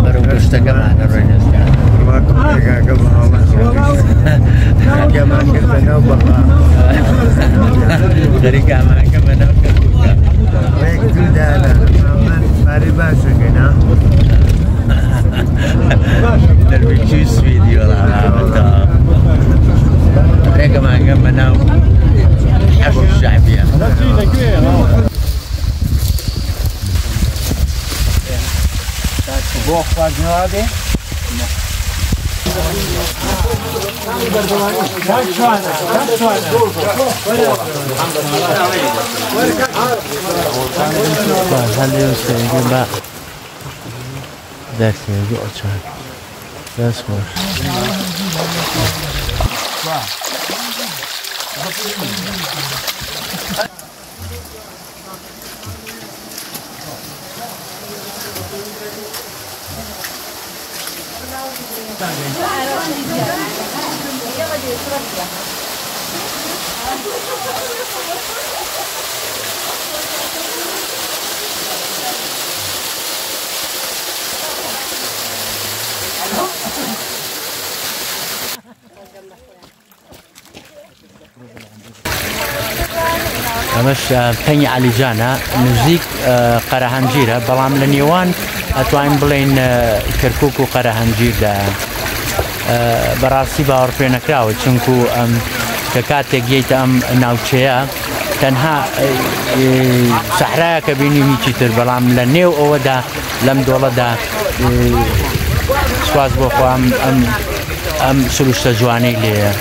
برو گشتەکە مانە ڕۆی نزگار خەریک ئاماکە بەناو کەرکووکە دەربی سویدی وەڵامەوەتە ڕێگەمانگە بەناو حەش شعبیە بۆ خواردنەوە بێ هەڵێ وسەیگە بە دەرسێگە ئۆچان دەست خۆش ئەمەش پەنی عەلیجانە نزیک قەرەهەنجیرە بەڵام لە نێوان ئەتوانین بڵێن کەرکووک و قەرەهەنجیردا بەڕاستی باوەڕ پێ نەکراوە چونکو کە کاتێک گەیتە ئەم ناوچەیە تەنها سەحرایە کە بینیم هیچی تر بەڵام لە نێو ئەوەدا لەم دۆڵەدا سواز بۆ خۆ ئەم سروشتە جوانەی لێیە